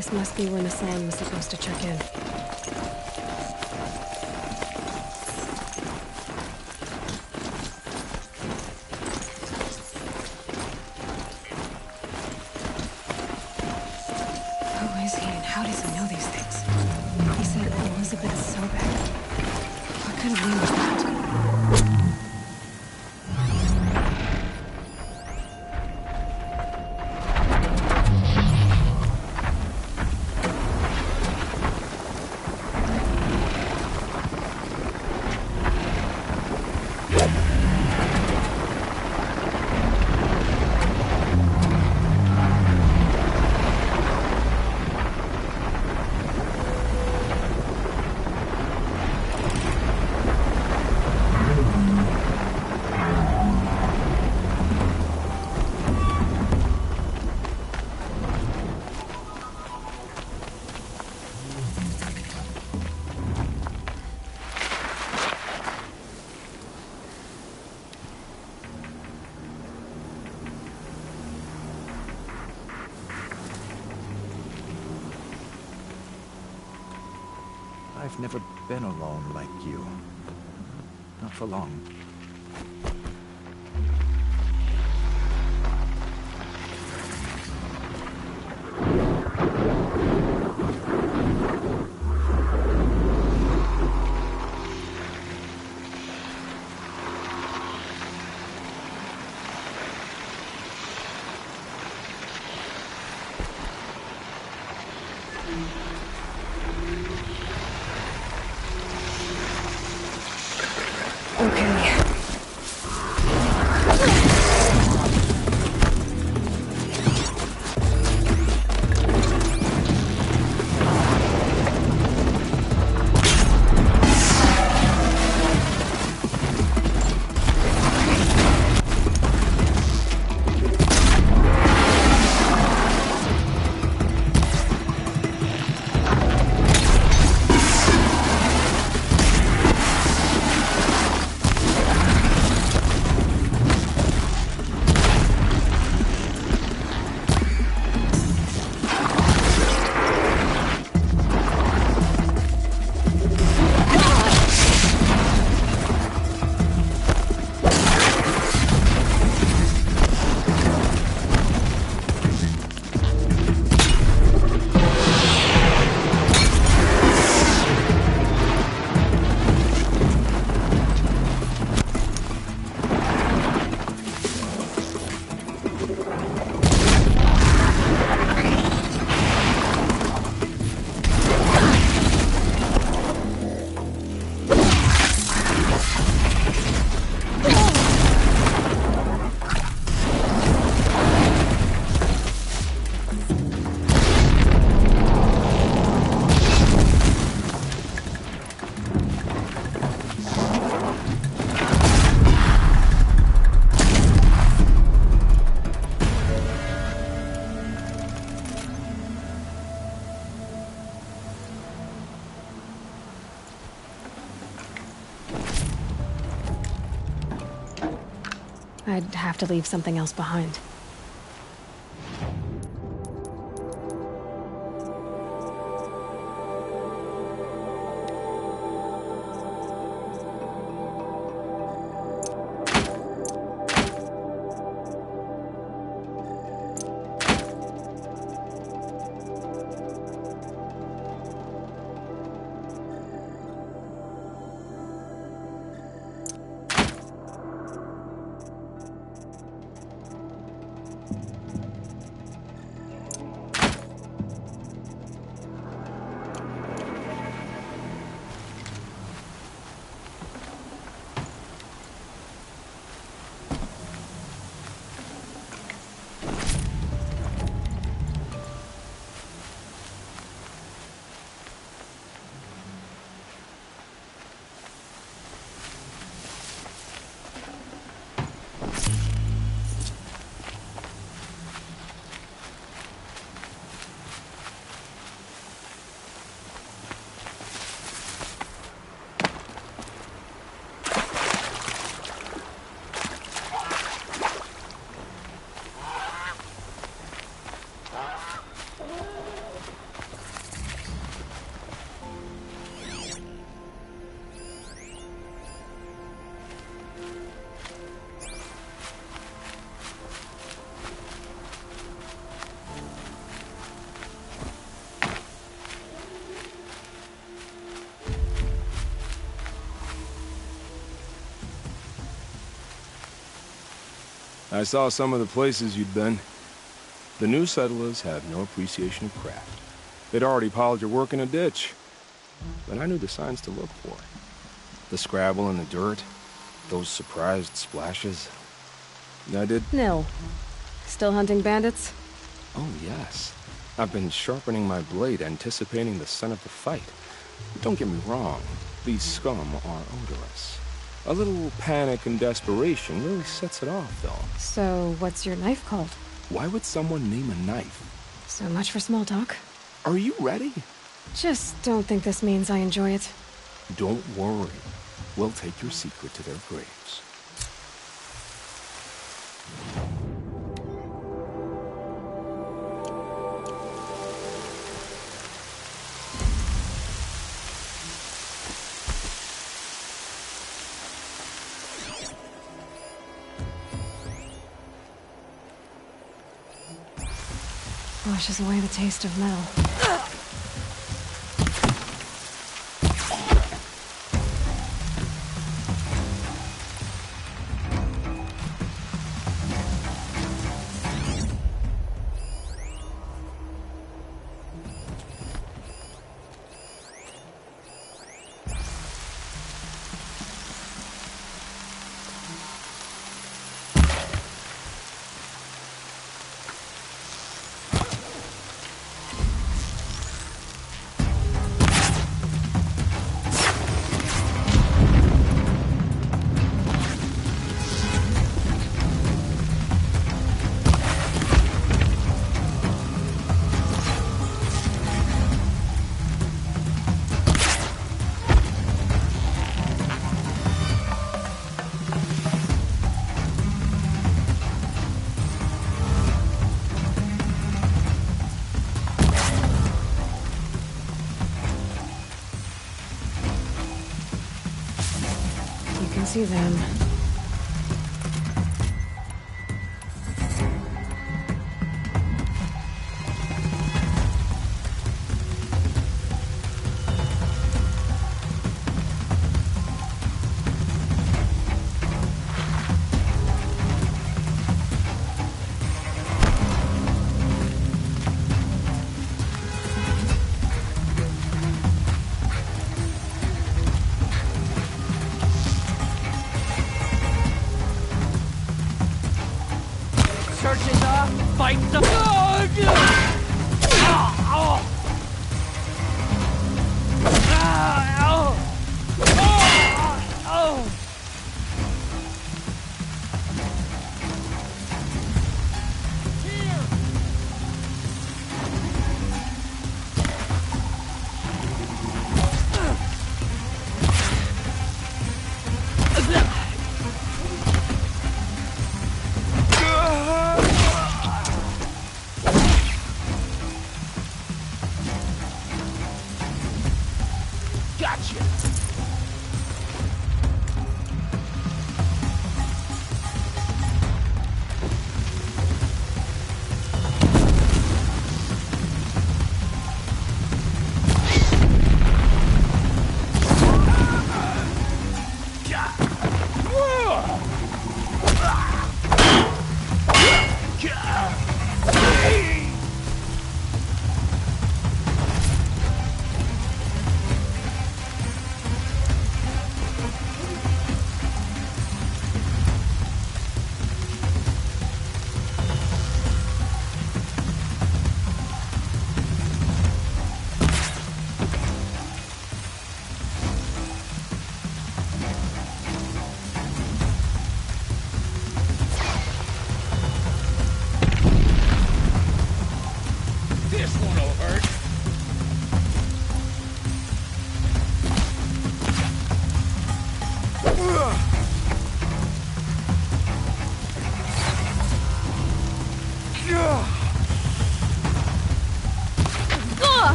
This must be where Nassan was supposed to check in. Who is he and how does he know these things? He said Elizabeth Sobek. What kind of name was that? I've never been alone like you. Not for long. Okay. I'd have to leave something else behind. I saw some of the places you'd been. The new settlers have no appreciation of craft. They'd already piled your work in a ditch. But I knew the signs to look for. The scrabble in the dirt, those surprised splashes. I did... Nil. Still hunting bandits? Oh, yes. I've been sharpening my blade, anticipating the scent of the fight. Don't get me wrong, these scum are odorous. A little panic and desperation really sets it off, though. So, what's your knife called? Why would someone name a knife? So much for small talk. Are you ready? Just don't think this means I enjoy it. Don't worry. We'll take your secret to their graves. Washes away the taste of metal. See them.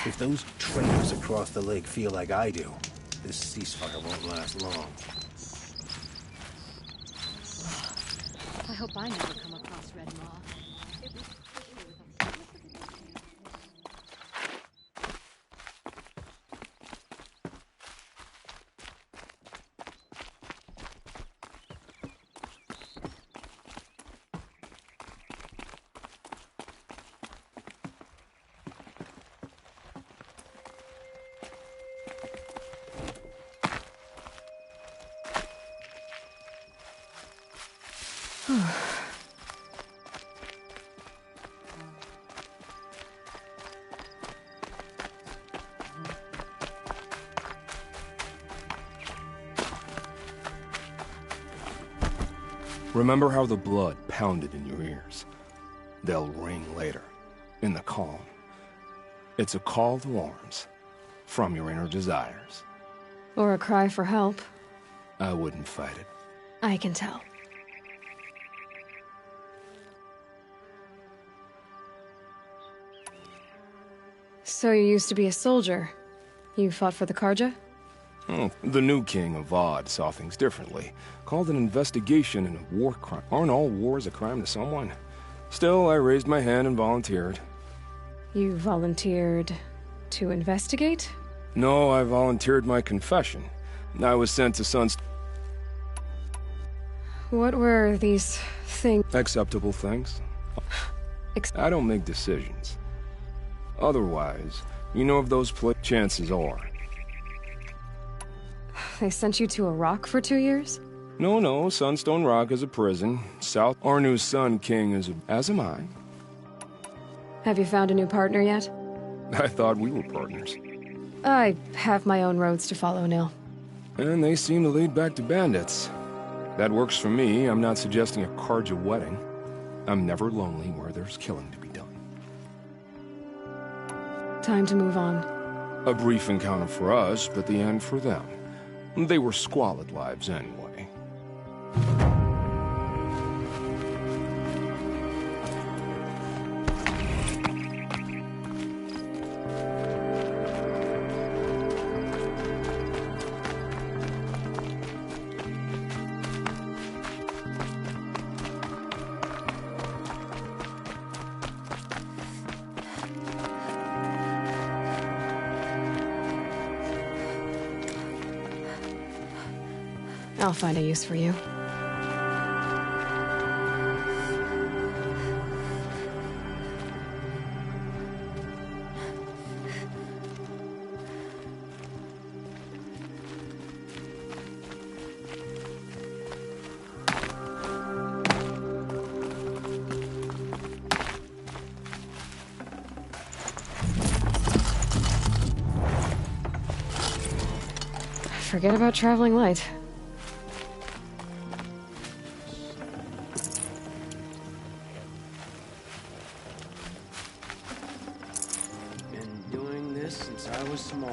If those traitors across the lake feel like I do, this ceasefire won't last long. I hope I never come across Red Maw. It was especially with a flip of the Remember how the blood pounded in your ears? They'll ring later, in the calm. It's a call to arms, from your inner desires. Or a cry for help. I wouldn't fight it. I can tell. So you used to be a soldier. You fought for the Karja? Oh, the new king of Vod saw things differently. Called an investigation in a war crime. Aren't all wars a crime to someone? Still, I raised my hand and volunteered. You volunteered to investigate? No, I volunteered my confession. I was sent to Sun's... What were these things? Acceptable things. I don't make decisions. Otherwise, you know, if those chances are. They sent you to Iraq for 2 years? No, Sunstone Rock is a prison. South, our new Sun King is a... As am I. Have you found a new partner yet? I thought we were partners. I have my own roads to follow, Nil. And they seem to lead back to bandits. That works for me. I'm not suggesting a Karja wedding. I'm never lonely where there's killing to be done. Time to move on. A brief encounter for us, but the end for them. They were squalid lives anyway. I'll find a use for you. Forget about traveling light. Since I was small.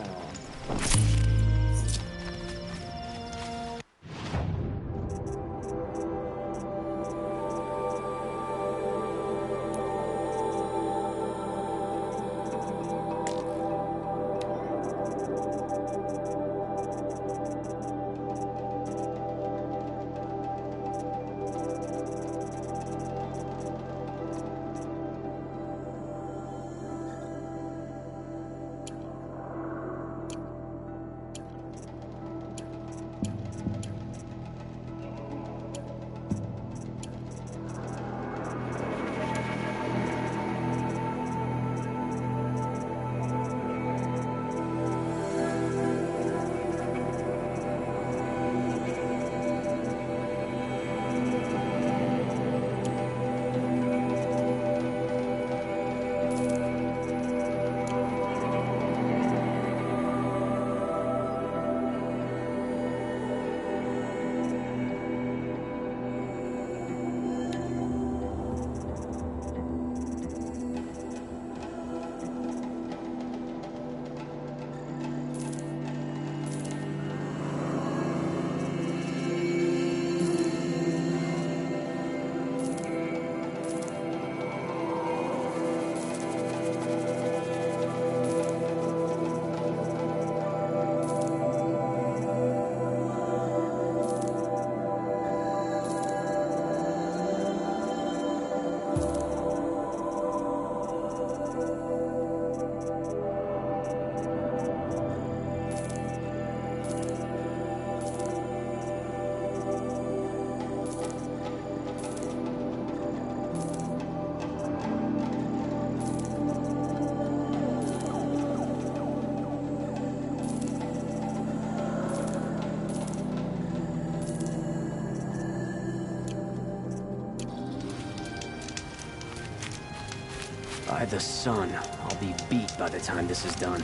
By the sun, I'll be beat by the time this is done.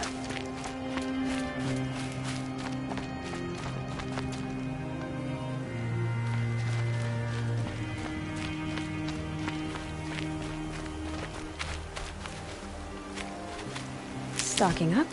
Stocking up.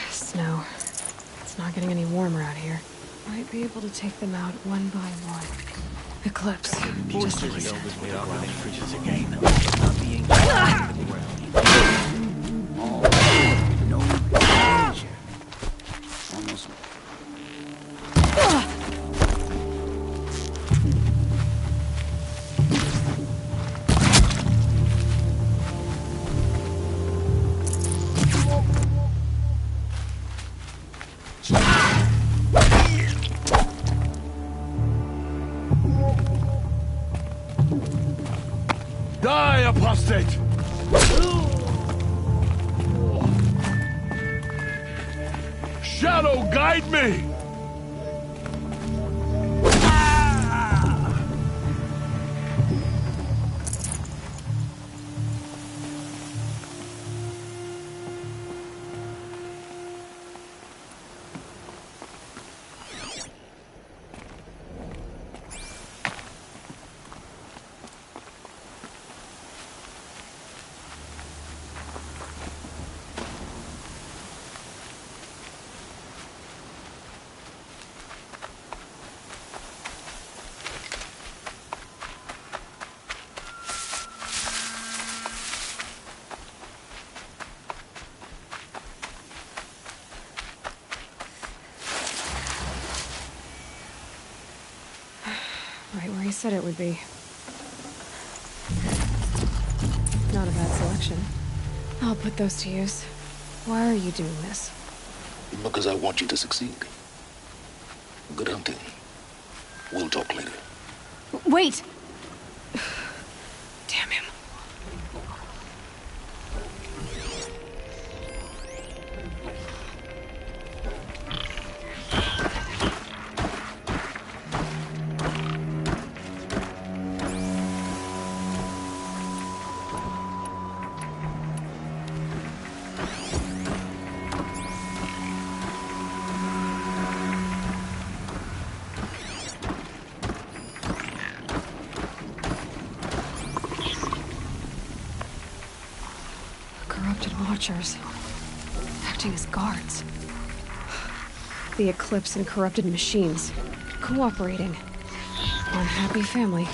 Snow. It's not getting any warmer out here. Might be able to take them out one by one. Eclipse. Just like you said. Creatures again. Not being no danger. Almost. Die, apostate! Shadow, guide me! Right where he said it would be. Not a bad selection. I'll put those to use. Why are you doing this? Because I want you to succeed. Good hunting. We'll talk later. Wait! Damn him. Corrupted watchers. Acting as guards. The Eclipse and corrupted machines. Cooperating. Unhappy family.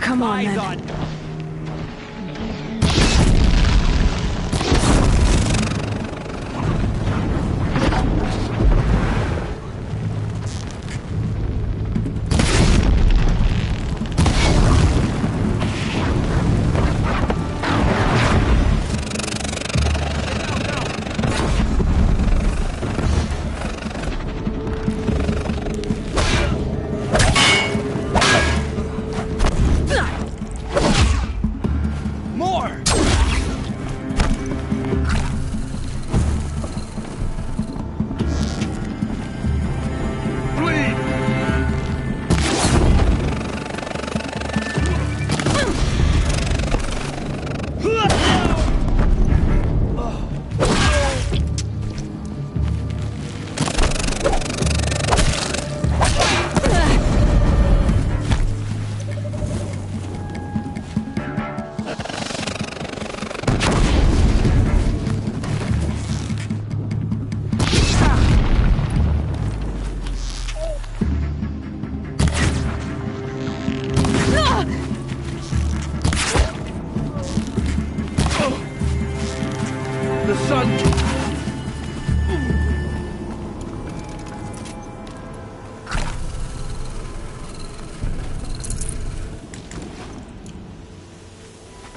Come on, Eyes then. on.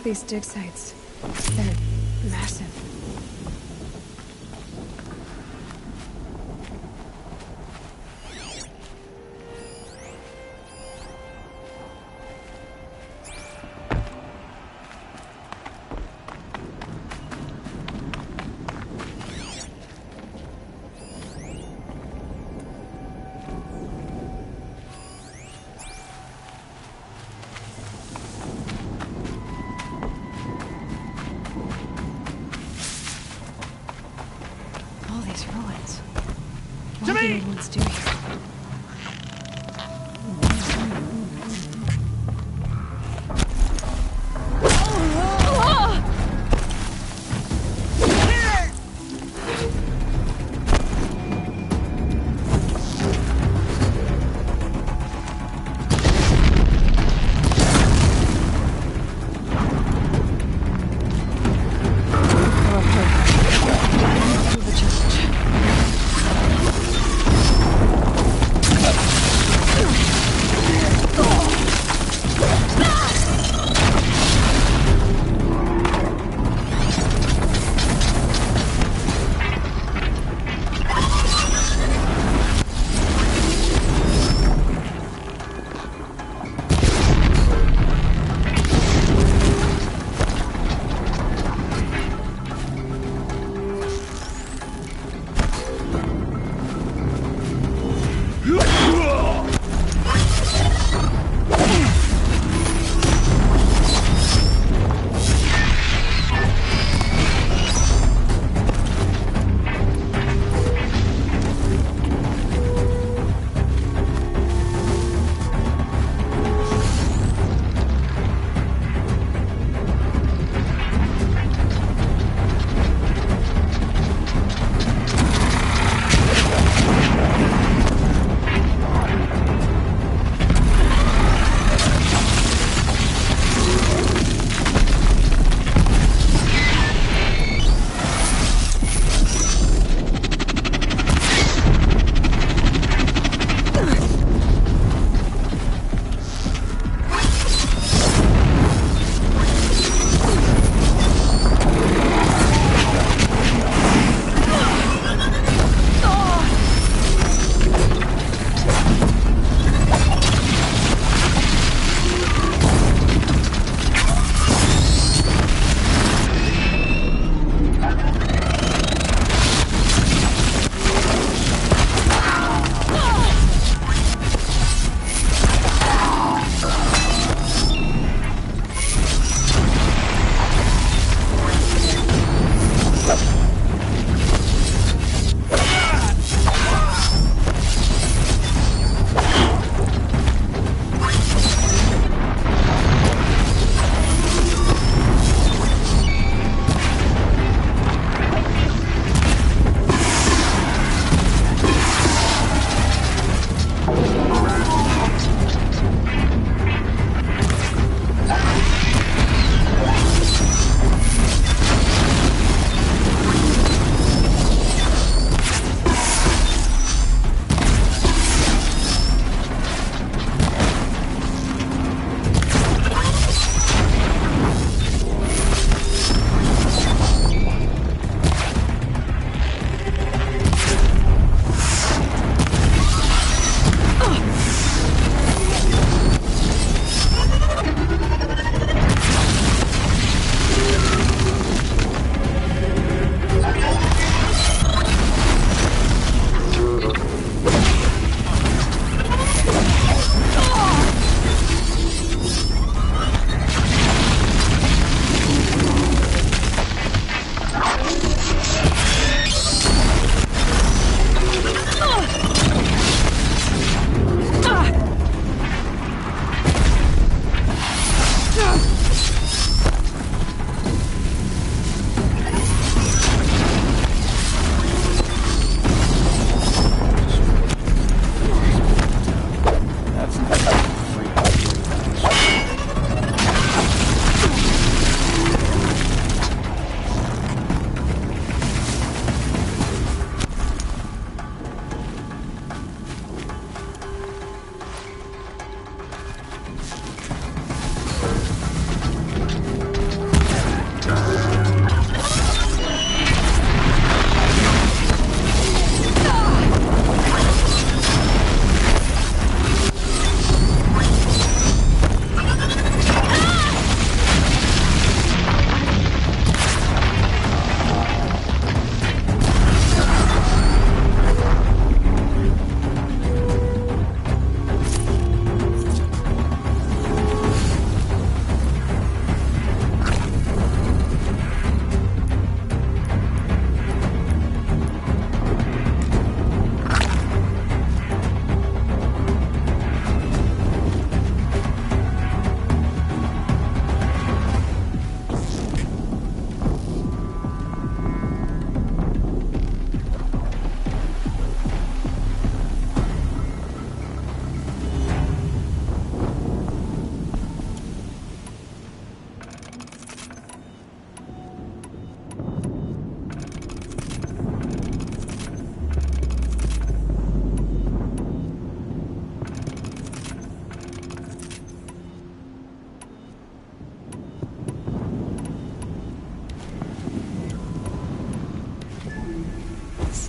These dig sites, they're massive. All these ruins. What did anyone do here?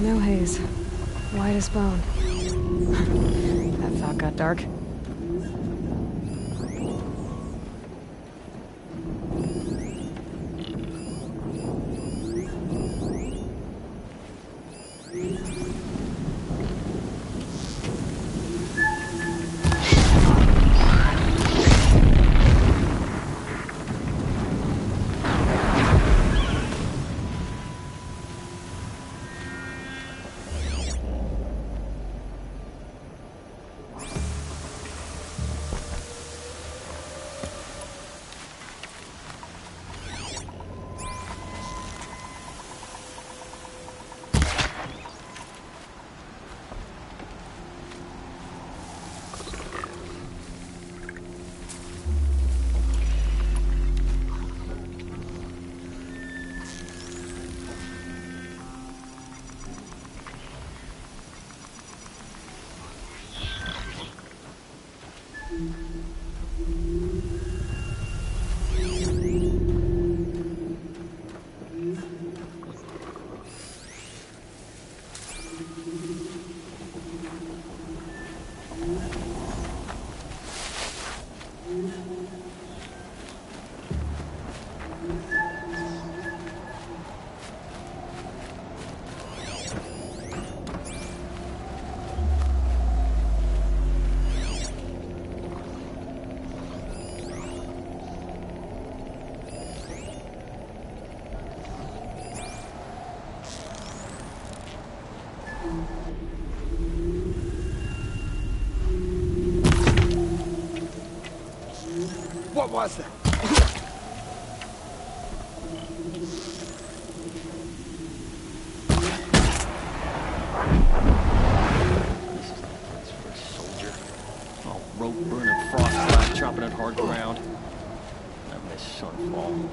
no haze. White as bone. That thought got dark. What was that? This is no place for a soldier. All rope burning, frost flat, chopping at hard ground. I miss Sunfall.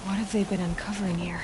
What have they been uncovering here?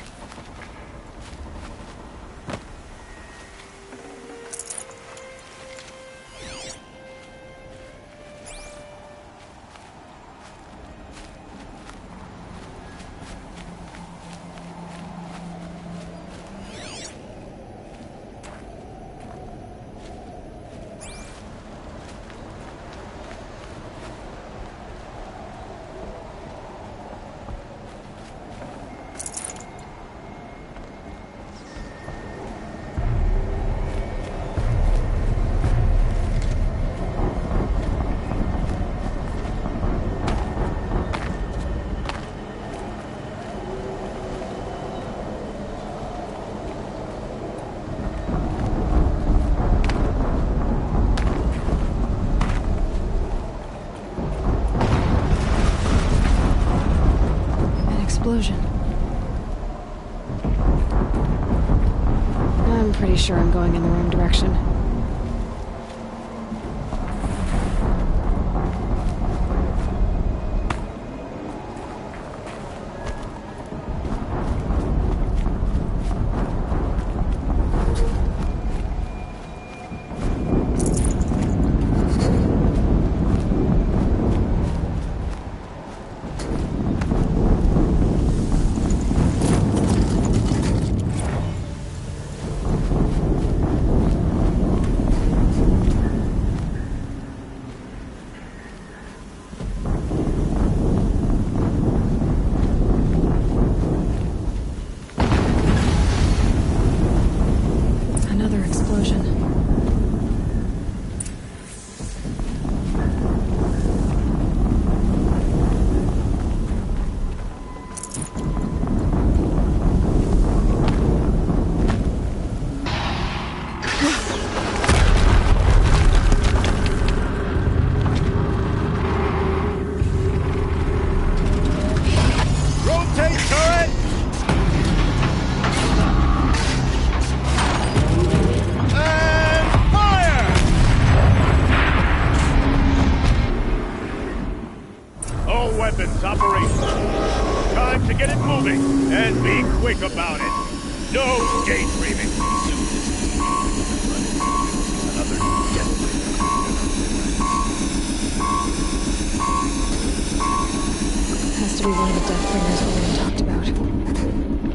Explosion. I'm pretty sure I'm going in the wrong direction. daydreaming. Another getaway. Has to be one of the Deathbringers William talked about.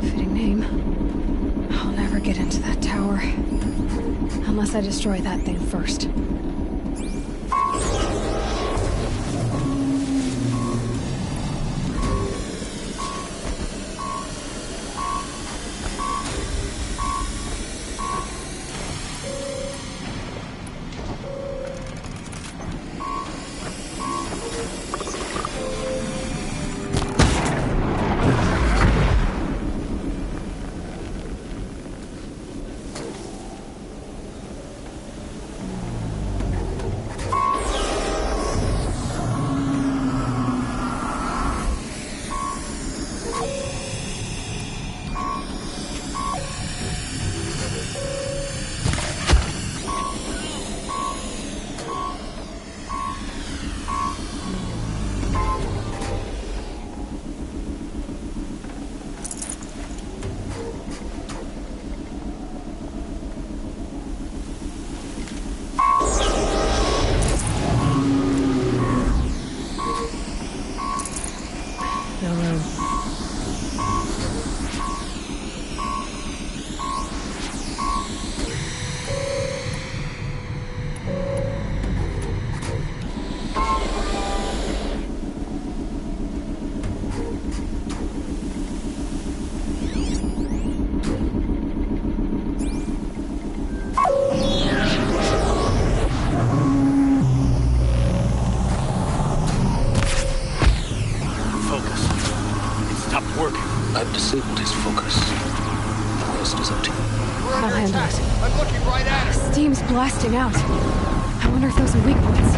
Fitting name. I'll never get into that tower. Unless I destroy that thing first. I've disabled his focus. The rest is up to you. I'll handle it. I'm looking right at her. Steam's blasting out. I wonder if those are weak points.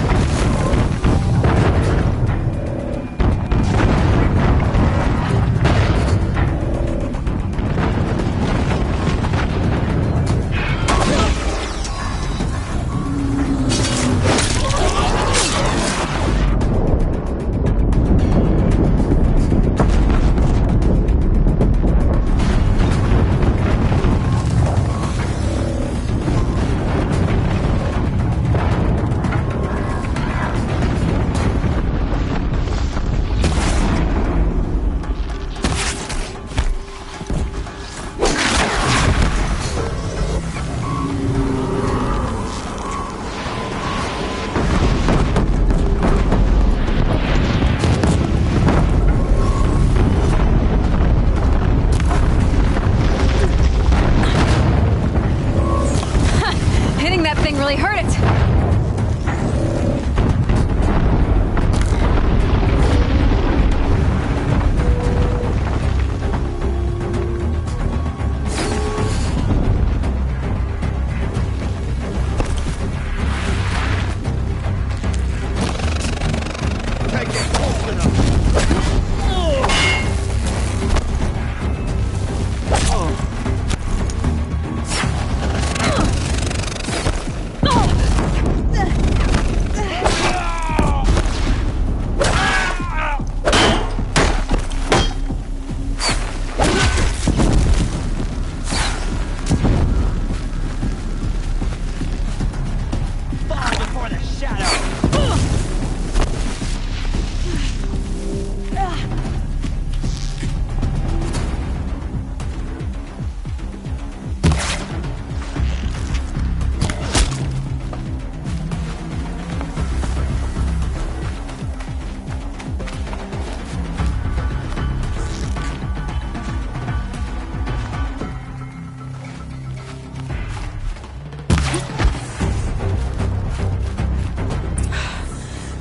Really hurt it.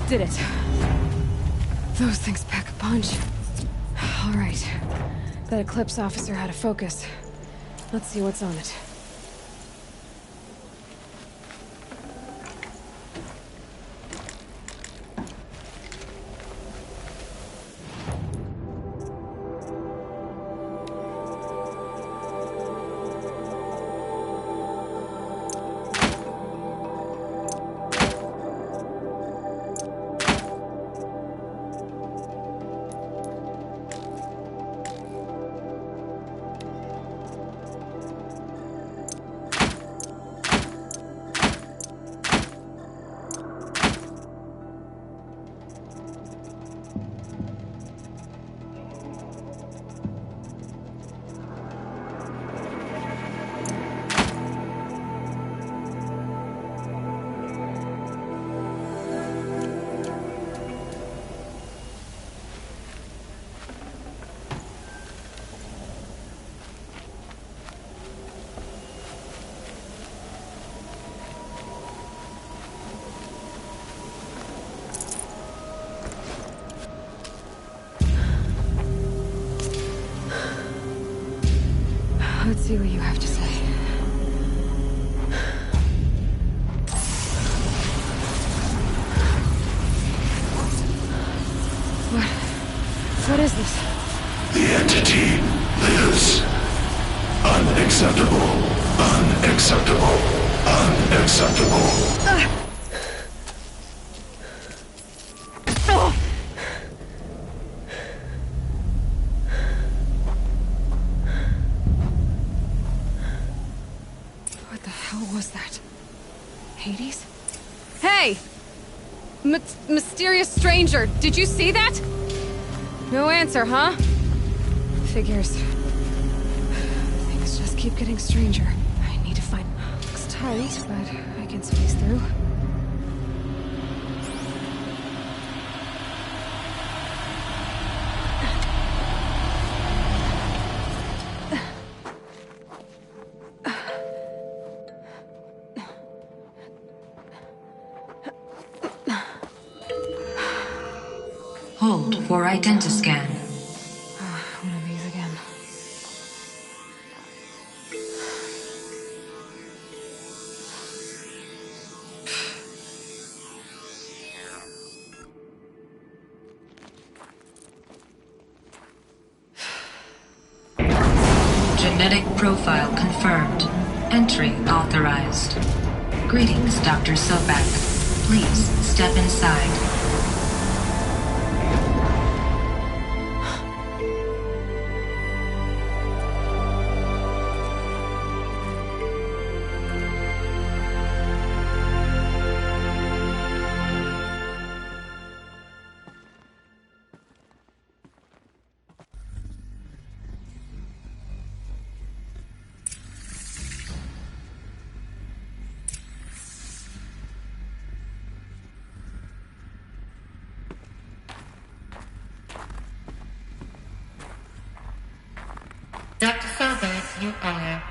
Did it. Those things pack a punch. All right. That Eclipse officer had a focus. Let's see what's on it. see what you have to say. What is this? The entity lives. Unacceptable. Unacceptable. Unacceptable. What the hell was that? Hades? Hey! Mysterious stranger, did you see that? No answer, huh? Figures. Things just keep getting stranger. I need to find... Looks tight, but I can squeeze through. Hold for identiscan. One of these again. Genetic profile confirmed. Entry authorized. Greetings, Dr. Sobek. Please step inside. Dr. Sobek, you are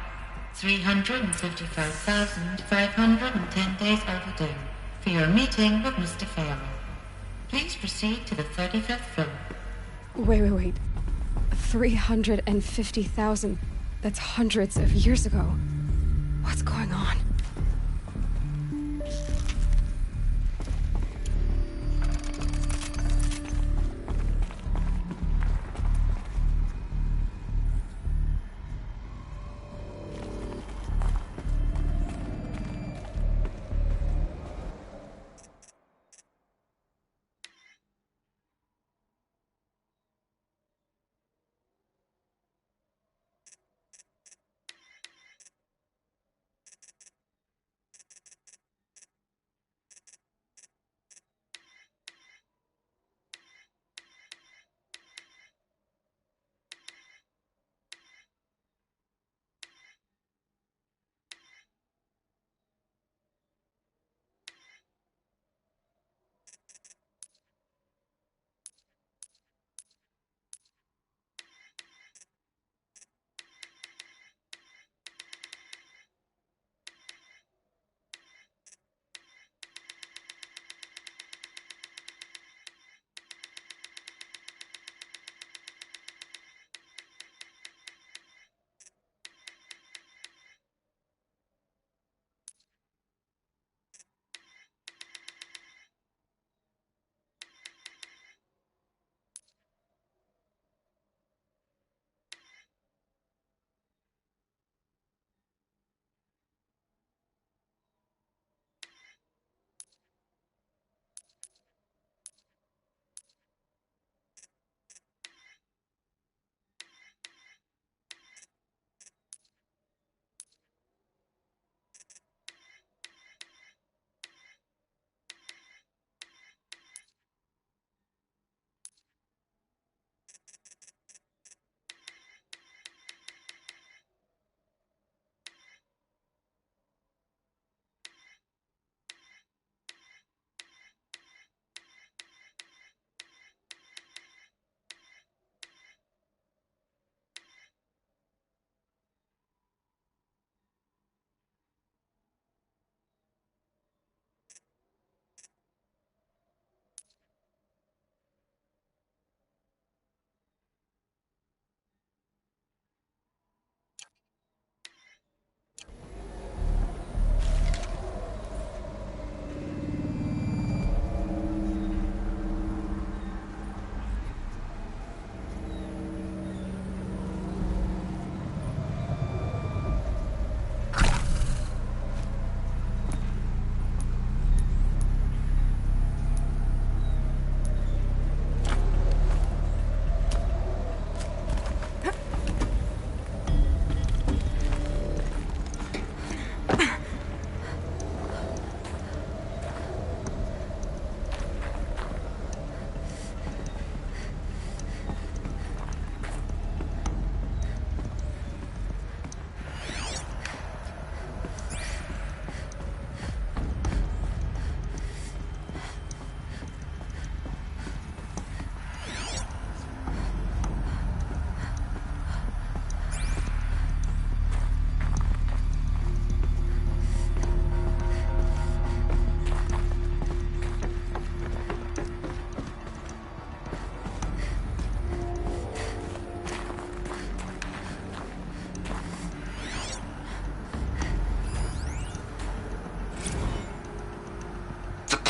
355,510 days overdue for your meeting with Mr. Farrell. Please proceed to the 35th floor. Wait. 350,000. That's hundreds of years ago. What's going on?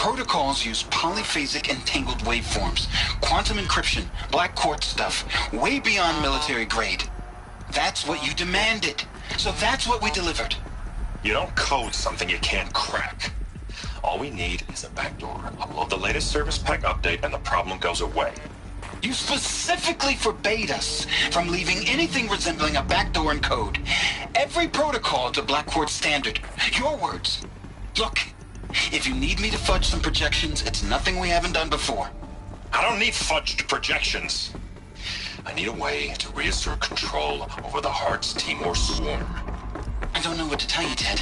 protocols use polyphasic entangled waveforms, quantum encryption, black quartz stuff, way beyond military grade. That's what you demanded. So that's what we delivered. You don't code something you can't crack. All we need is a backdoor. Upload the latest service pack update and the problem goes away. You specifically forbade us from leaving anything resembling a backdoor in code. Every protocol to Black Quartz standard. Your words. Look, if you need me to fudge some projections, it's nothing we haven't done before. I don't need fudged projections. I need a way to reassert control over the Heart's Timor swarm. I don't know what to tell you, Ted.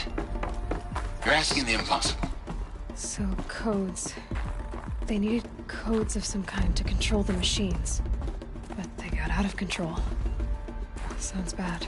You're asking the impossible. So, codes. They needed codes of some kind to control the machines. But they got out of control. Sounds bad.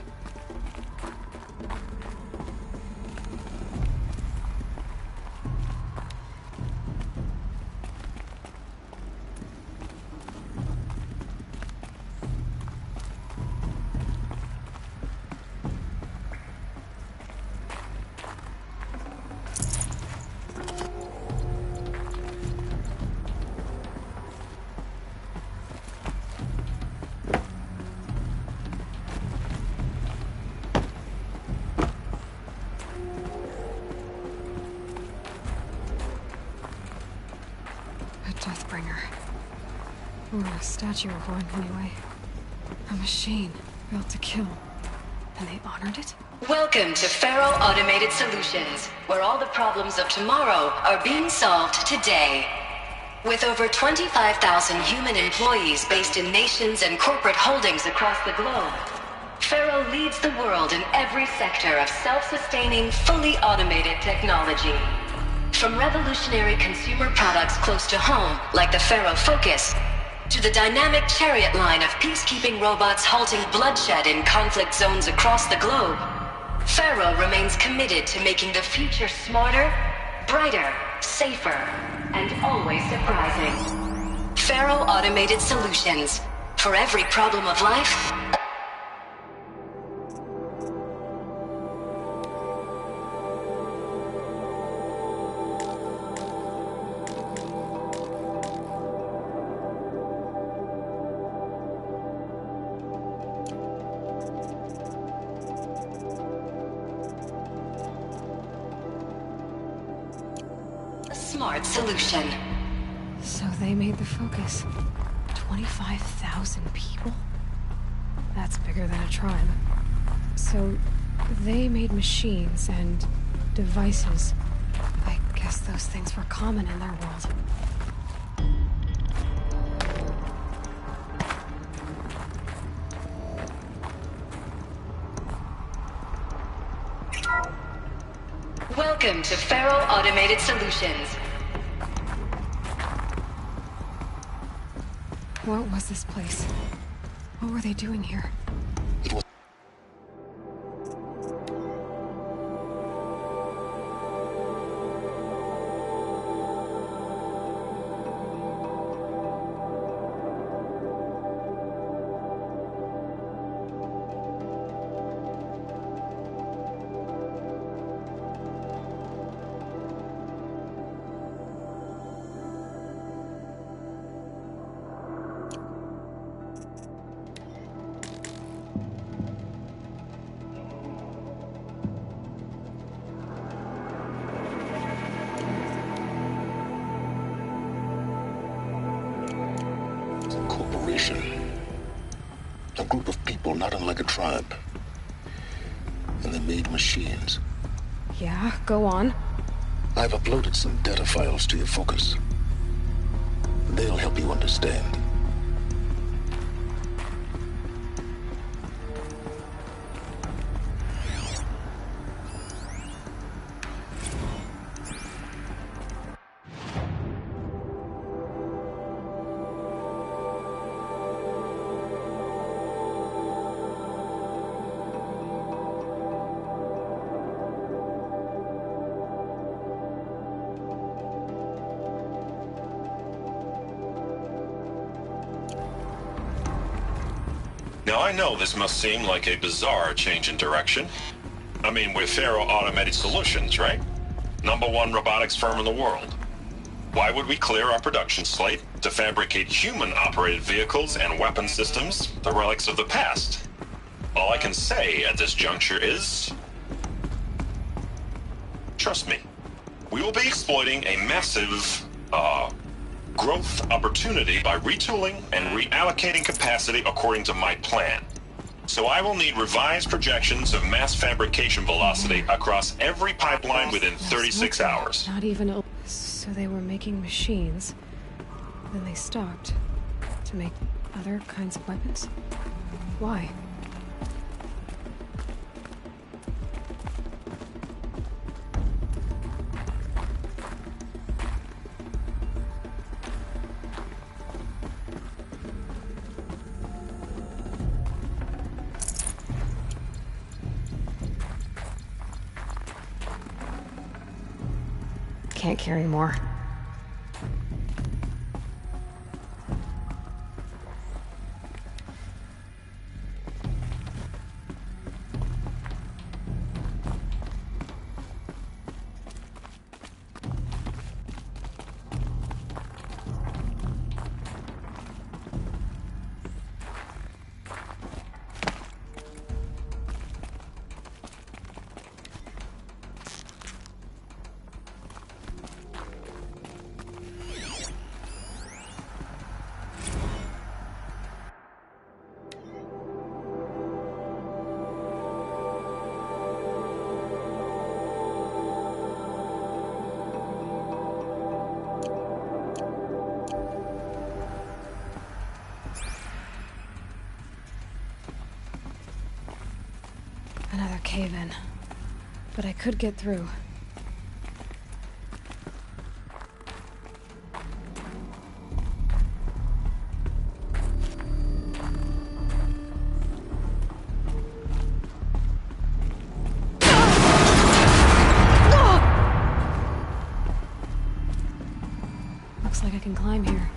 Deathbringer. Or a statue of one, anyway. A machine built to kill. And they honored it? Welcome to Faro Automated Solutions, where all the problems of tomorrow are being solved today. With over 25,000 human employees based in nations and corporate holdings across the globe, Faro leads the world in every sector of self-sustaining, fully automated technology. From revolutionary consumer products close to home, like the Faro Focus, to the dynamic Chariot line of peacekeeping robots halting bloodshed in conflict zones across the globe, Faro remains committed to making the future smarter, brighter, safer, and always surprising. Faro Automated Solutions. For every problem of life, smart solution. So they made the Focus. 25,000 people? That's bigger than a tribe. So they made machines and devices. I guess those things were common in their world. welcome to Faro Automated Solutions. What was this place? What were they doing here? A group of people not unlike a tribe. And they made machines. Yeah, go on. I've uploaded some data files to your Focus. They'll help you understand. Now, I know this must seem like a bizarre change in direction. I mean, we're Faro Automated Solutions, right? #1 robotics firm in the world. Why would we clear our production slate to fabricate human-operated vehicles and weapon systems, the relics of the past? All I can say at this juncture is... trust me. We will be exploiting a massive, growth opportunity by retooling and reallocating capacity according to my plan. So I will need revised projections of mass fabrication velocity across every pipeline within 36 hours. Not even... So they were making machines. Then they stopped. To make other kinds of weapons? Why? Can't carry more. Another cave-in. But I could get through. Looks like I can climb here.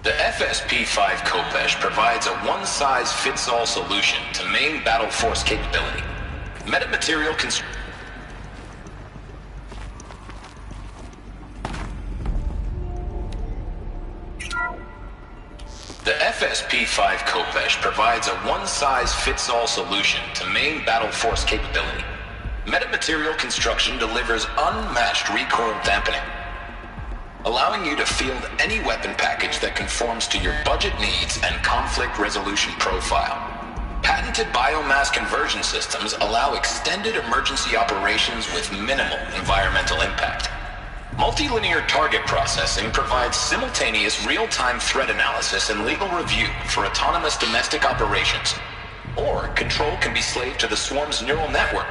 The FSP-5 Kopesh provides a one-size-fits-all solution to main battle force capability. Metamaterial The FSP-5 Kopesh provides a one-size-fits-all solution to main battle force capability. Metamaterial construction delivers unmatched recoil dampening, allowing you to field any weapon package that conforms to your budget needs and conflict resolution profile. Patented biomass conversion systems allow extended emergency operations with minimal environmental impact. Multilinear target processing provides simultaneous real-time threat analysis and legal review for autonomous domestic operations, or control can be slaved to the swarm's neural network.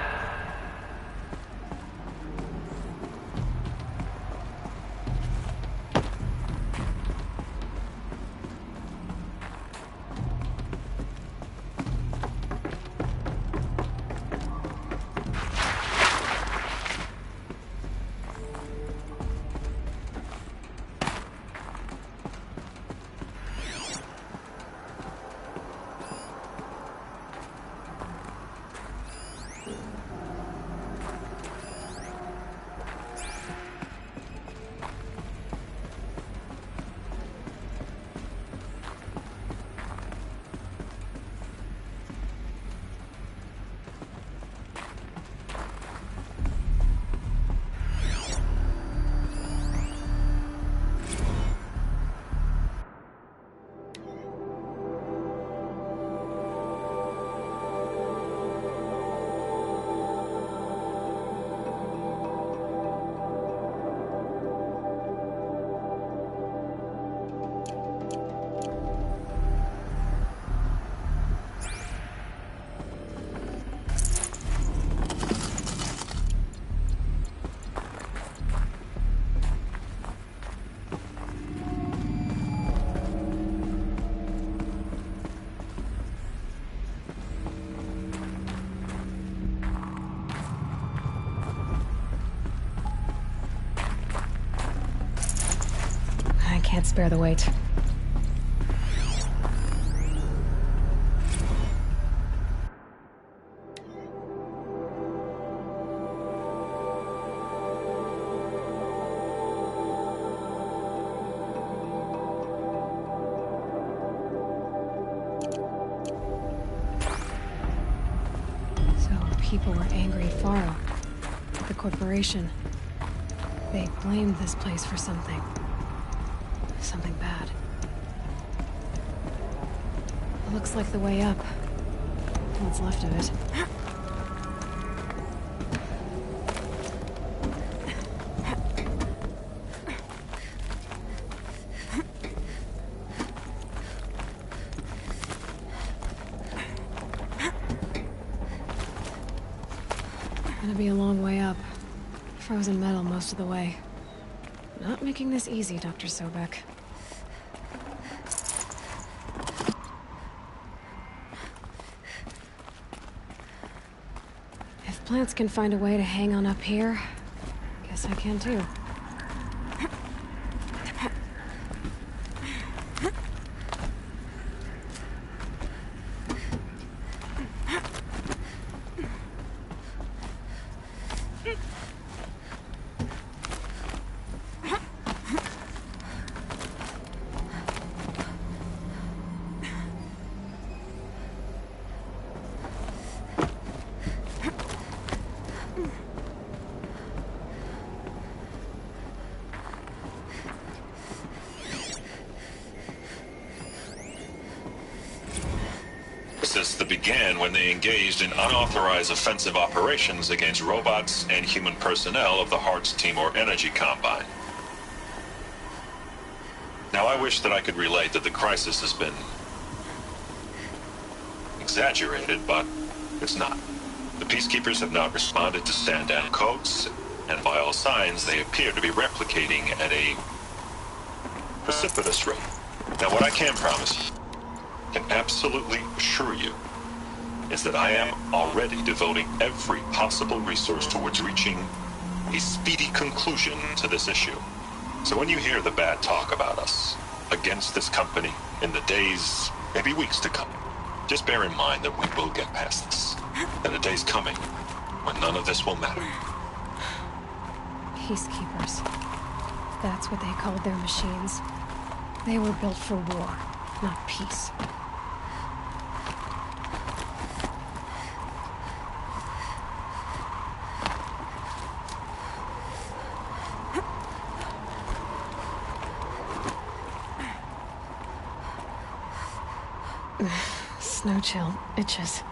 can't spare the weight. People were angry at Faro, the corporation. They blamed this place for something. Something bad. Looks like the way up. What's left of it. Gonna be a long way up. Frozen metal most of the way. Not making this easy, Dr. Sobek. If plants can find a way to hang on up here, guess I can too. That began when they engaged in unauthorized offensive operations against robots and human personnel of the Hearts Timor Energy Combine. Now, I wish that I could relate that the crisis has been exaggerated, but it's not. The peacekeepers have not responded to stand-down codes, and by all signs, they appear to be replicating at a precipitous rate. Now, what I can promise you, can absolutely assure you, is that I am already devoting every possible resource towards reaching a speedy conclusion to this issue. So when you hear the bad talk about us against this company in the days, maybe weeks to come, just bear in mind that we will get past this. And a day's coming when none of this will matter. Peacekeepers. That's what they called their machines. They were built for war, not peace. Snow chill itches.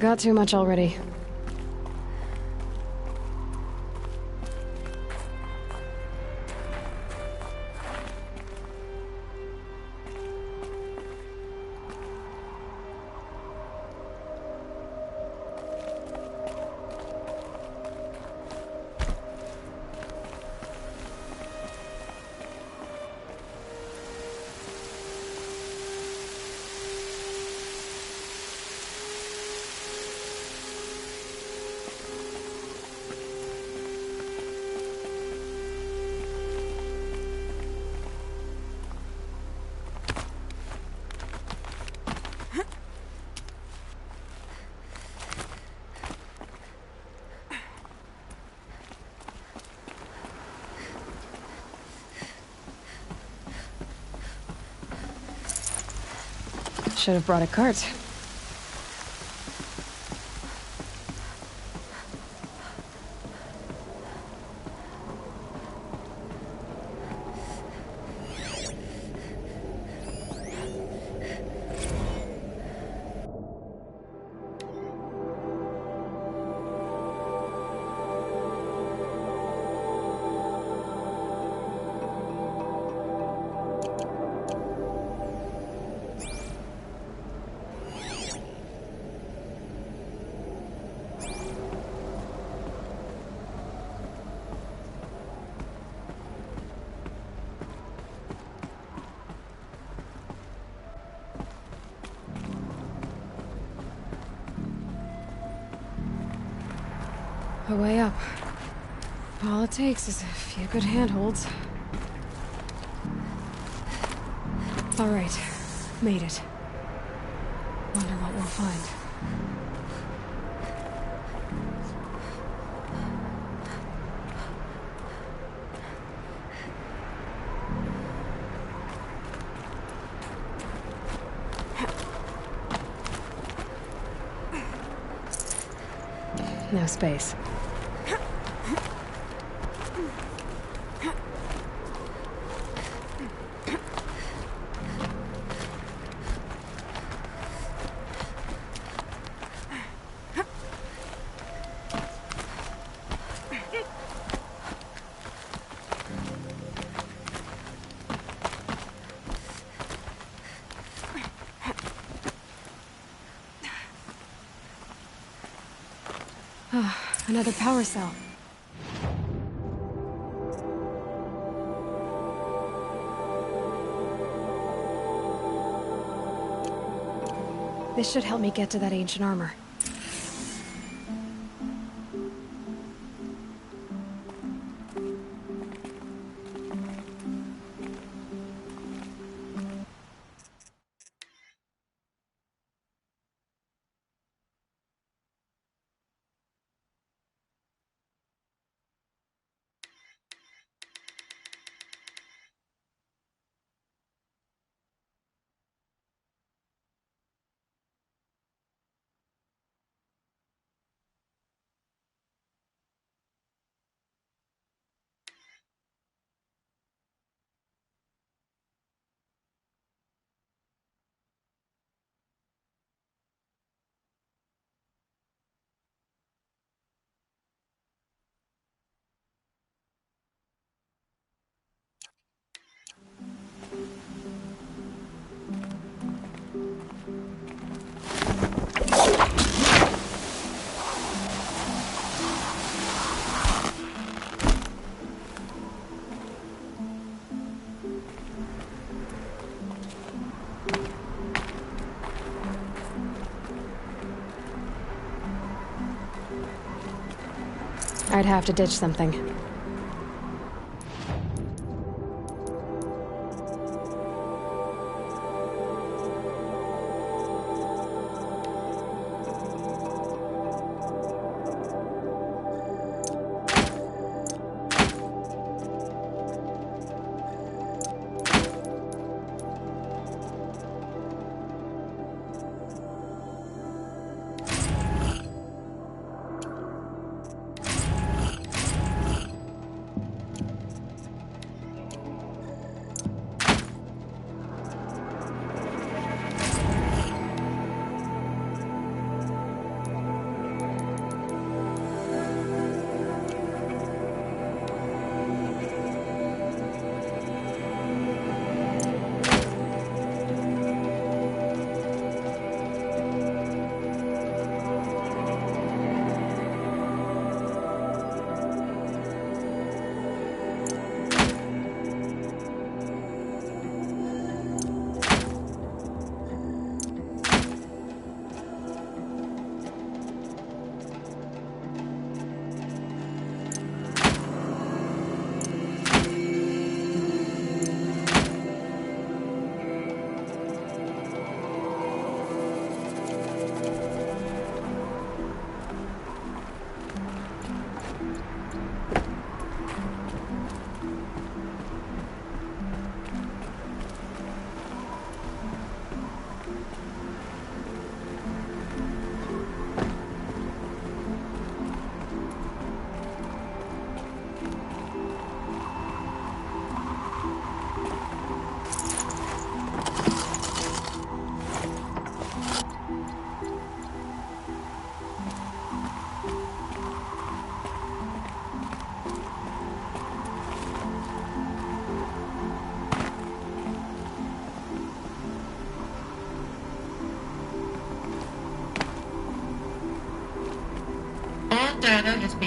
Got too much already. Should have brought a cart. A way up. All it takes is a few good handholds. All right, made it. Wonder what we'll find. No space. Another power cell. This should help me get to that ancient armor. I'd have to ditch something.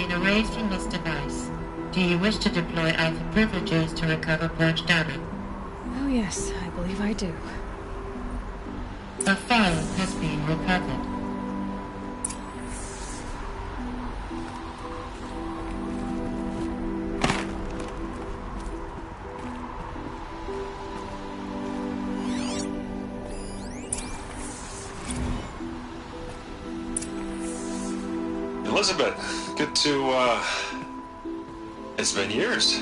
been erased from this device. Do you wish to deploy Alpha privileges to recover purged data? Oh yes, I believe I do. A file has been recovered. Elizabeth, good to, it's been years.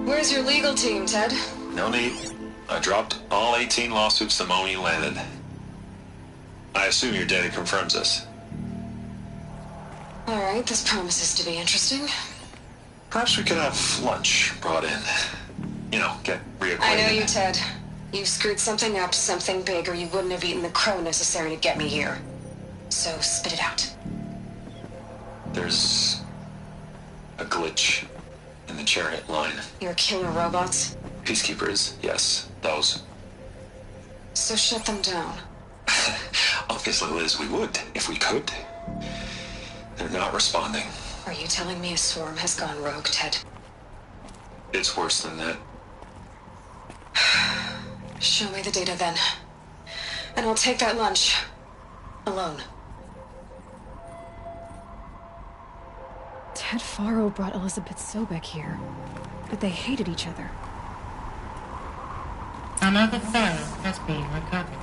Where's your legal team, Ted? No need. I dropped all 18 lawsuits the moment you landed. I assume your data confirms this. Alright, this promises to be interesting. Perhaps we could have lunch brought in. You know, get reacquainted. I know you, Ted. You screwed something up, something big, or you wouldn't have eaten the crow necessary to get me here. So, spit it out. There's a glitch in the chariot line. Your killer robots? Peacekeepers, yes, those. So shut them down. Obviously, Liz, we would, if we could. They're not responding. Are you telling me a swarm has gone rogue, Ted? It's worse than that. Show me the data then. And I'll take that lunch. Alone. Ted Faro brought Elizabeth Sobek here, but they hated each other. Another file has been recovered.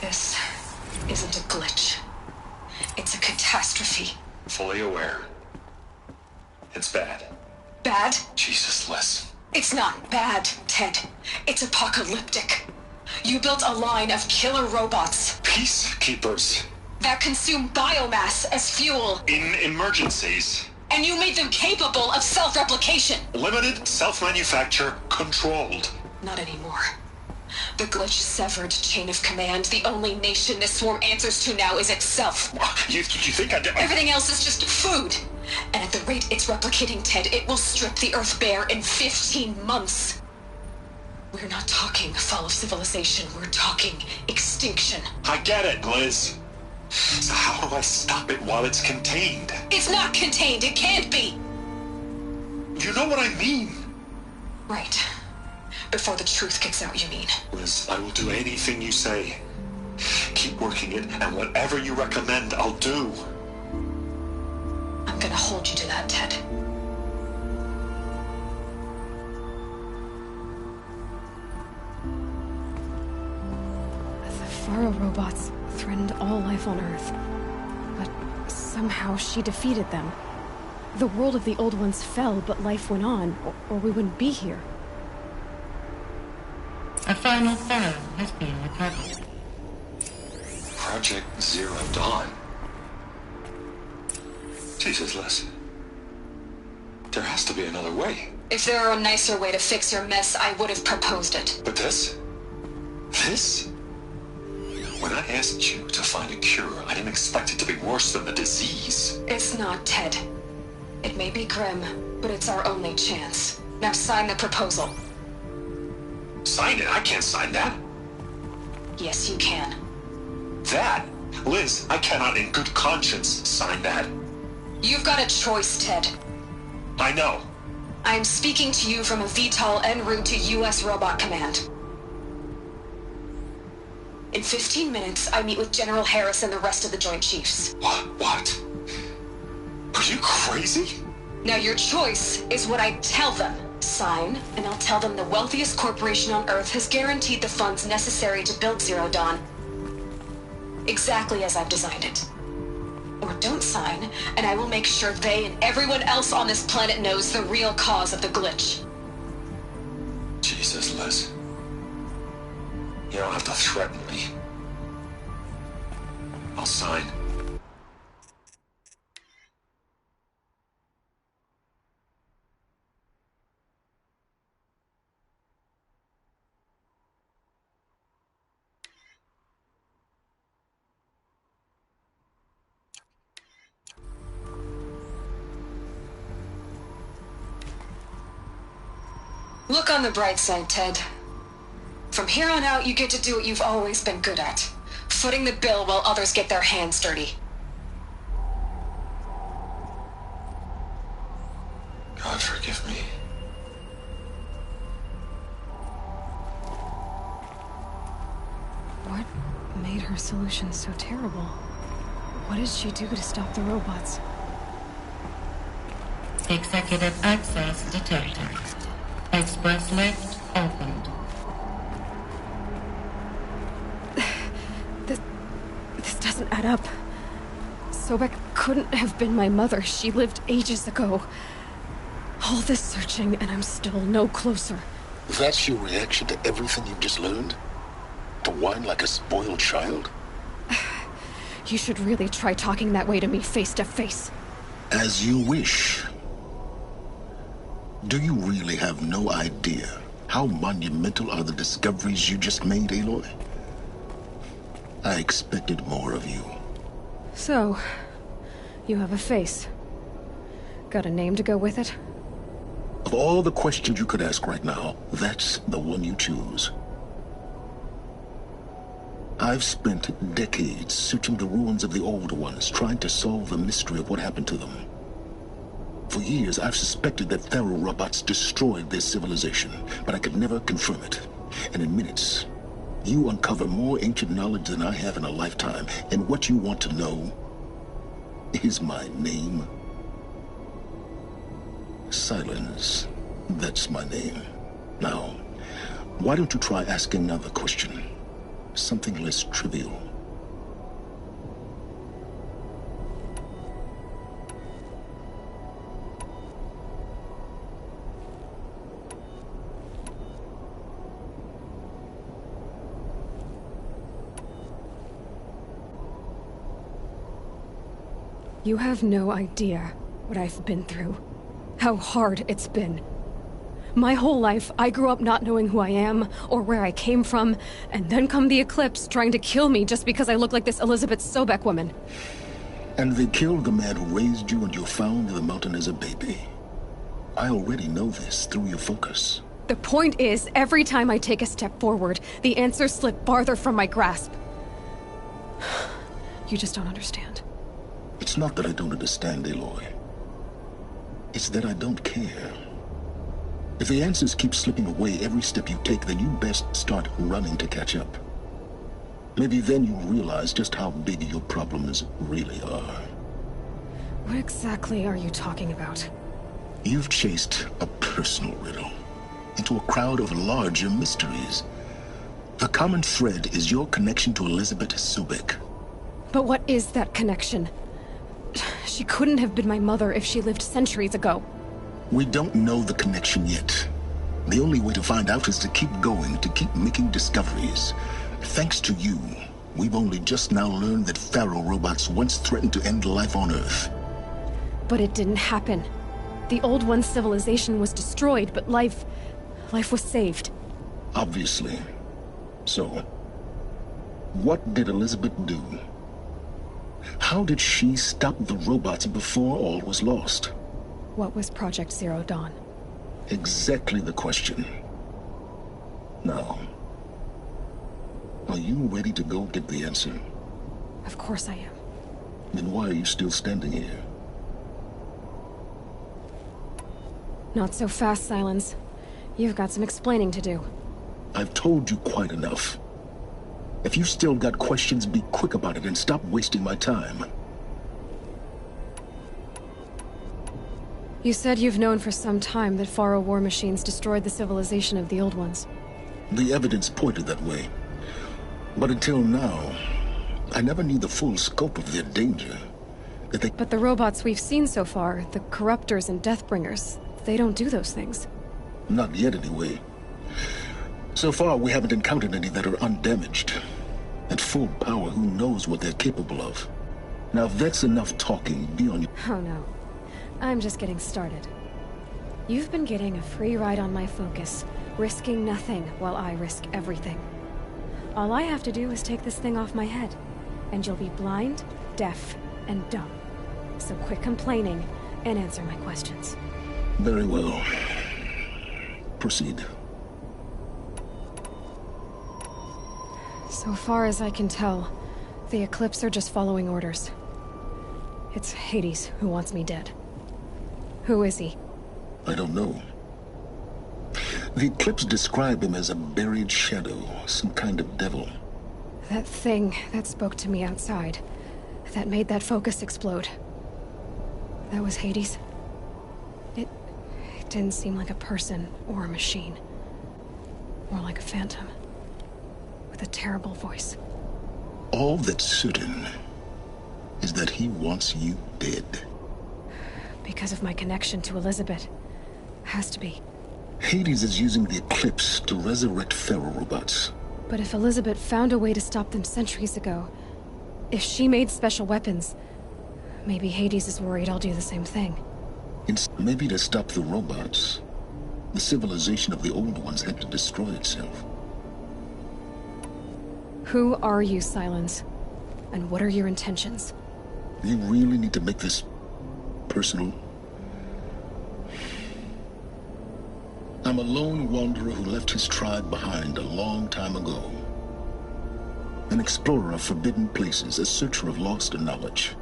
This isn't a glitch. It's a catastrophe. Fully aware. It's bad. Bad? Jesus, Liz. It's not bad, Ted. It's apocalyptic. You built a line of killer robots. Peacekeepers. That consume biomass as fuel. In emergencies. And you made them capable of self-replication. Limited, self-manufacture, controlled. Not anymore. The glitch severed chain of command. The only nation this swarm answers to now is itself. You think I did? Everything else is just food. And at the rate it's replicating, Ted, it will strip the Earth bare in 15 months. We're not talking fall of civilization. We're talking extinction. I get it, Liz. So how do I stop it while it's contained? It's not contained. It can't be. You know what I mean? Right. Before the truth gets out, you mean? Liz, I will do anything you say. Keep working it, and whatever you recommend, I'll do. I'm gonna hold you to that, Ted. The Faro robots threatened all life on Earth. But somehow she defeated them. The world of the old ones fell, but life went on, or we wouldn't be here. A final file has been recovered. Project Zero Dawn. Jesus, Liz. There has to be another way. If there were a nicer way to fix your mess, I would have proposed it. But this? This? When I asked you to find a cure, I didn't expect it to be worse than the disease. It's not, Ted. It may be grim, but it's our only chance. Now sign the proposal. Sign it? I can't sign that. Yes, you can. That? Liz, I cannot in good conscience sign that. You've got a choice, Ted. I know. I am speaking to you from a VTOL en route to U.S. Robot Command. In 15 minutes, I meet with General Harris and the rest of the Joint Chiefs. What? Are you crazy? Now your choice is what I tell them. Sign, and I'll tell them the wealthiest corporation on Earth has guaranteed the funds necessary to build Zero Dawn. Exactly as I've designed it. Or don't sign, and I will make sure they and everyone else on this planet knows the real cause of the glitch. Jesus, Liz. You don't have to threaten me. I'll sign. Look on the bright side, Ted. From here on out, you get to do what you've always been good at. Footing the bill while others get their hands dirty. forgive me. What made her solution so terrible? What did she do to stop the robots? Executive access detected. Express lift opened. This doesn't add up. Sobek couldn't have been my mother. She lived ages ago. All this searching, and I'm still no closer. That's your reaction to everything you've just learned? To whine like a spoiled child? You should really try talking that way to me face to face. As you wish. Do you really have no idea how monumental are the discoveries you just made, Aloy? I expected more of you. So, you have a face. Got a name to go with it? Of all the questions you could ask right now, that's the one you choose. I've spent decades searching the ruins of the older ones, trying to solve the mystery of what happened to them. For years, I've suspected that Faro robots destroyed their civilization, but I could never confirm it. And in minutes, you uncover more ancient knowledge than I have in a lifetime, and what you want to know is my name. Silence. That's my name. Now, why don't you try asking another question? Something less trivial. You have no idea what I've been through. How hard it's been. My whole life, I grew up not knowing who I am, or where I came from, and then come the Eclipse trying to kill me just because I look like this Elizabeth Sobek woman. And they killed the man who raised you and you found in the mountain as a baby. I already know this through your focus. The point is, every time I take a step forward, the answers slip farther from my grasp. You just don't understand. It's not that I don't understand, Aloy. It's that I don't care. If the answers keep slipping away every step you take, then you best start running to catch up. Maybe then you'll realize just how big your problems really are. What exactly are you talking about? You've chased a personal riddle into a crowd of larger mysteries. The common thread is your connection to Elizabeth Sobek. But what is that connection? She couldn't have been my mother if she lived centuries ago. We don't know the connection yet. The only way to find out is to keep going, to keep making discoveries. Thanks to you, we've only just now learned that Faro robots once threatened to end life on Earth. But it didn't happen. The old one's civilization was destroyed, but life was saved. Obviously. So, what did Elizabeth do? How did she stop the robots before all was lost? What was Project Zero Dawn? Exactly the question. Now, are you ready to go get the answer? Of course I am. Then why are you still standing here? Not so fast, Silence. You've got some explaining to do. I've told you quite enough. If you've still got questions, be quick about it and stop wasting my time. You said you've known for some time that Faro war machines destroyed the civilization of the old ones. The evidence pointed that way. But until now, I never knew the full scope of their danger. But the robots we've seen so far, the Corruptors and Deathbringers, they don't do those things. Not yet, anyway. So far, we haven't encountered any that are undamaged. At full power, who knows what they're capable of? Now, if that's enough talking, be on your... Oh no. I'm just getting started. You've been getting a free ride on my focus, risking nothing while I risk everything. All I have to do is take this thing off my head, and you'll be blind, deaf, and dumb. So quit complaining and answer my questions. Very well. Proceed. So far as I can tell, the Eclipse are just following orders. It's Hades who wants me dead. Who is he? I don't know. The Eclipse describe him as a buried shadow, some kind of devil. That thing that spoke to me outside, that made that focus explode. That was Hades. It didn't seem like a person or a machine. More like a phantom. With a terrible voice. All that's certain is that he wants you dead. Because of my connection to Elizabeth. Has to be. Hades is using the Eclipse to resurrect feral robots. But if Elizabeth found a way to stop them centuries ago, if she made special weapons, maybe Hades is worried I'll do the same thing. It's maybe to stop the robots. The civilization of the old ones had to destroy itself. Who are you, Silence? And what are your intentions? You really need to make this personal? I'm a lone wanderer who left his tribe behind a long time ago. An explorer of forbidden places, a searcher of lost knowledge.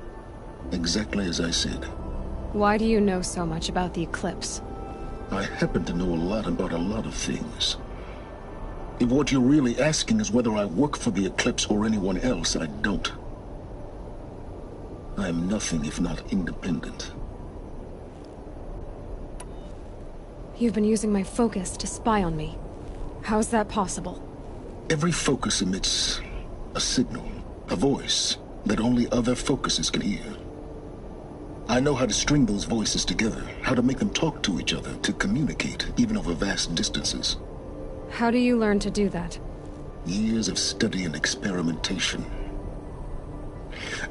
Exactly as I said. Why do you know so much about the Eclipse? I happen to know a lot about a lot of things. If what you're really asking is whether I work for the Eclipse or anyone else, I don't. I am nothing if not independent. You've been using my focus to spy on me. How's that possible? Every focus emits a signal, a voice that only other focuses can hear. I know how to string those voices together, how to make them talk to each other, to communicate, even over vast distances. How do you learn to do that? Years of study and experimentation.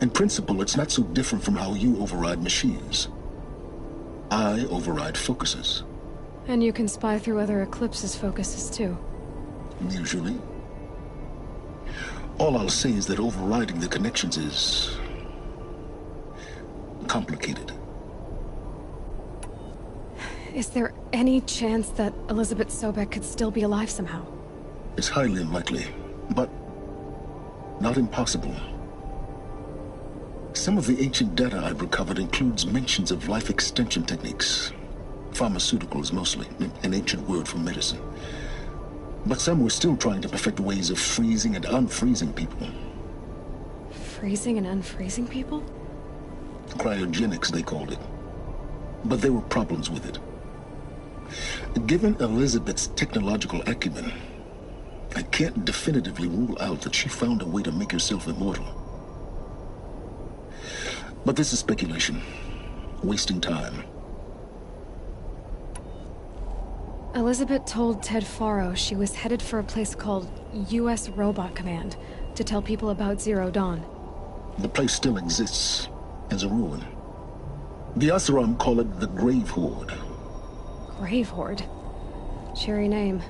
In principle, it's not so different from how you override machines. I override focuses. And you can spy through other Eclipse's focuses too. Usually. All I'll say is that overriding the connections is complicated. Is there any chance that Elizabeth Sobek could still be alive somehow? It's highly unlikely, but not impossible. Some of the ancient data I've recovered includes mentions of life extension techniques. Pharmaceuticals, mostly, an ancient word for medicine. But some were still trying to perfect ways of freezing and unfreezing people. Freezing and unfreezing people? Cryogenics, they called it. But there were problems with it. Given Elizabeth's technological acumen, I can't definitively rule out that she found a way to make herself immortal. But this is speculation. Wasting time. Elizabeth told Ted Faro she was headed for a place called U.S. Robot Command to tell people about Zero Dawn. The place still exists as a ruin. The Asuram call it the Grave Horde. Grave Horde? Cheery name.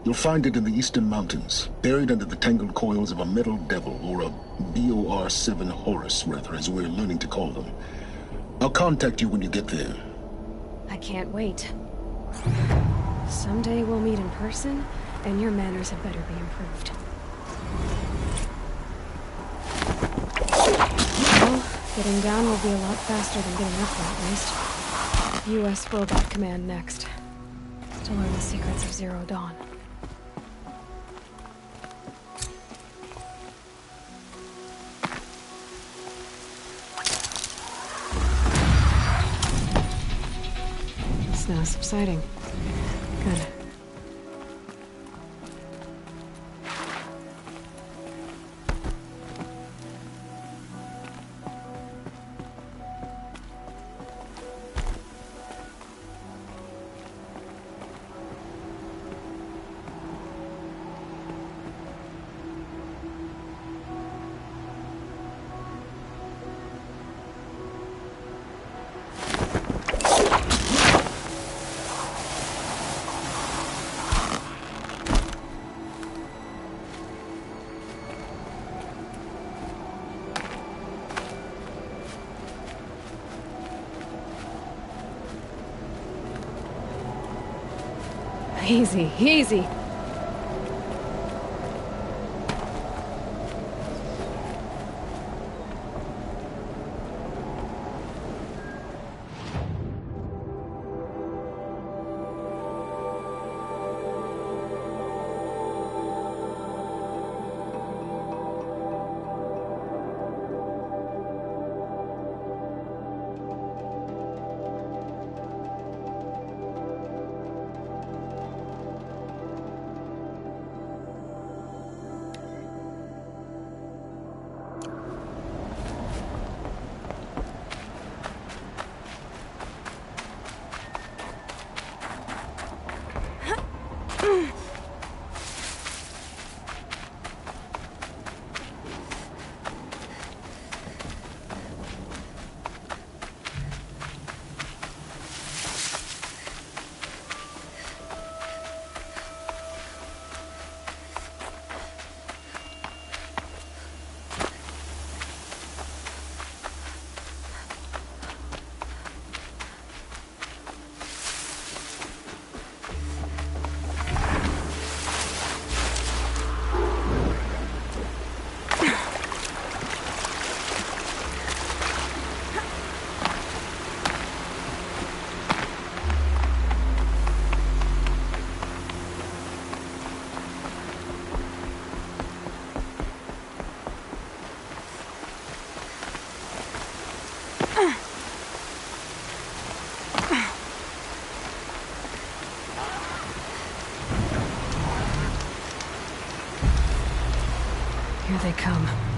You'll find it in the Eastern Mountains, buried under the tangled coils of a metal devil, or a BOR-7 Horus, rather, as we're learning to call them. I'll contact you when you get there. I can't wait. Someday we'll meet in person, and your manners had better be improved. Well, getting down will be a lot faster than getting up there, at least. U.S. Robot Command next. To learn the secrets of Zero Dawn. It's now subsiding. Good. Easy, easy. Here they come.